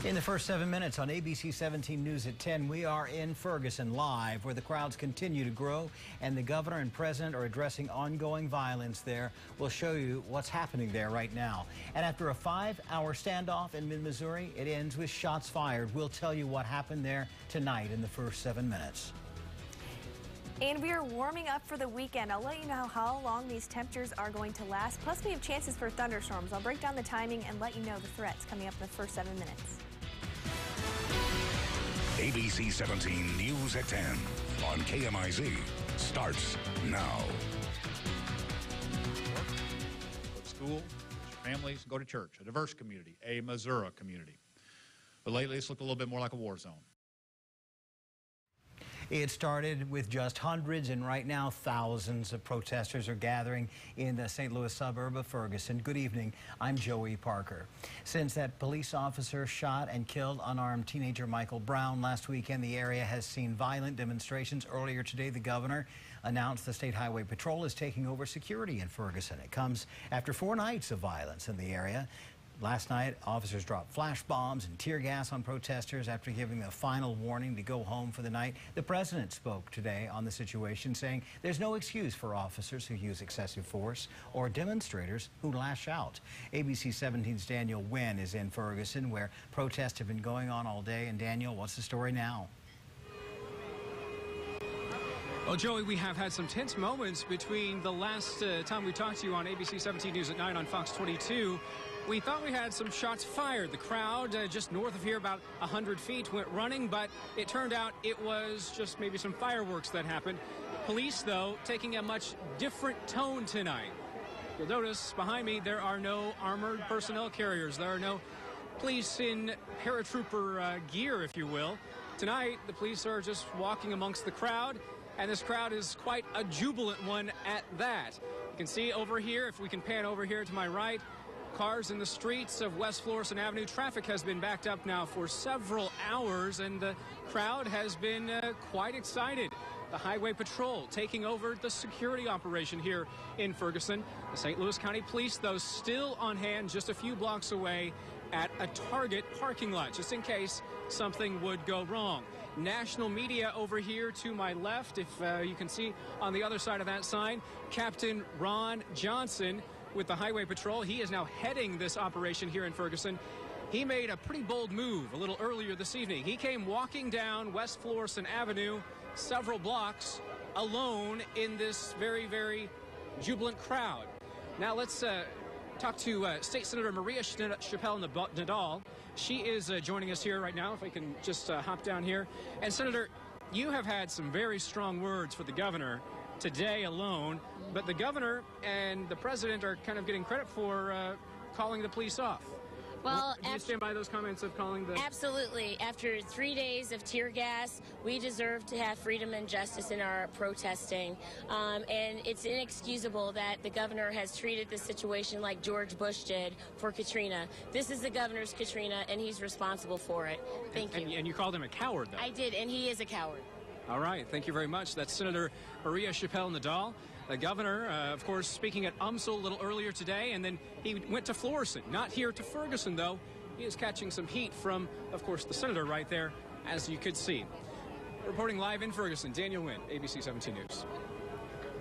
In the first 7 minutes on ABC 17 News at 10, we are in Ferguson live, where the crowds continue to grow and the governor and president are addressing ongoing violence there. We'll show you what's happening there right now. And after a 5-hour standoff in mid-Missouri, it ends with shots fired. We'll tell you what happened there tonight in the first 7 minutes. And we are warming up for the weekend. I'll let you know how long these temperatures are going to last. Plus, we have chances for thunderstorms. I'll break down the timing and let you know the threats coming up in the first 7 minutes. ABC 17 News at 10 on KMIZ starts now. Go to school, visit your families, go to church. A diverse community, a Missouri community. But lately, it's looked a little bit more like a war zone. It started with just hundreds, and right now thousands of protesters are gathering in the St. Louis suburb of Ferguson. Good evening. I'm Joey Parker. Since that police officer shot and killed unarmed teenager Michael Brown last weekend, the area has seen violent demonstrations. Earlier today, the governor announced the State Highway Patrol is taking over security in Ferguson. It comes after 4 nights of violence in the area. Last night, officers dropped flash bombs and tear gas on protesters after giving the final warning to go home for the night. The president spoke today on the situation, saying there's no excuse for officers who use excessive force or demonstrators who lash out. ABC 17's Daniel Winn is in Ferguson, where protests have been going on all day. And Daniel, what's the story now? Well, Joey, we have had some tense moments between the last time we talked to you on ABC 17 News at 9 on Fox 22. We thought we had some shots fired. The crowd just north of here, about 100 feet, went running, but it turned out it was just maybe some fireworks that happened. Police, though, taking a much different tone tonight. You'll notice behind me there are no armored personnel carriers. There are no police in paratrooper gear, if you will. Tonight, the police are just walking amongst the crowd, and this crowd is quite a jubilant one at that. You can see over here, if we can pan over here to my right, cars in the streets of West Florissant Avenue. Traffic has been backed up now for several hours, and the crowd has been quite excited. The Highway Patrol taking over the security operation here in Ferguson. The St. Louis County Police, though, still on hand just a few blocks away at a Target parking lot, just in case something would go wrong. National media over here to my left, if you can see on the other side of that sign, Captain Ron Johnson with the Highway Patrol. He is now heading this operation here in Ferguson. He made a pretty bold move a little earlier this evening. He came walking down West Florissant Avenue several blocks alone in this very, very jubilant crowd. Now let's talk to State Senator Maria Chappelle-Nadal. She is joining us here right now, if I can just hop down here. And Senator, you have had some very strong words for the governor today alone, but the governor and the president are kind of getting credit for calling the police off. Well, do you stand by those comments of calling the... Absolutely. After 3 days of tear gas, we deserve to have freedom and justice in our protesting. And it's inexcusable that the governor has treated this situation like George Bush did for Katrina. This is the governor's Katrina, and he's responsible for it. Thank you. And you called him a coward, though. I did, and he is a coward. All right. Thank you very much. That's Senator Maria Chappelle-Nadal. The governor, of course, speaking at UMSL a little earlier today, and then he went to Florissant. Not here to Ferguson, though. He is catching some heat from, of course, the senator right there, as you could see. Reporting live in Ferguson, Daniel Winn, ABC 17 News.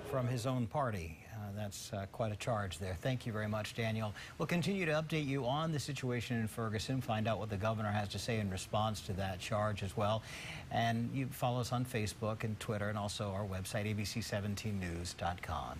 From his own party. That's quite a charge there. Thank you very much, Daniel. We'll continue to update you on the situation in Ferguson, find out what the governor has to say in response to that charge as well. And you follow us on Facebook and Twitter and also our website, abc17news.com.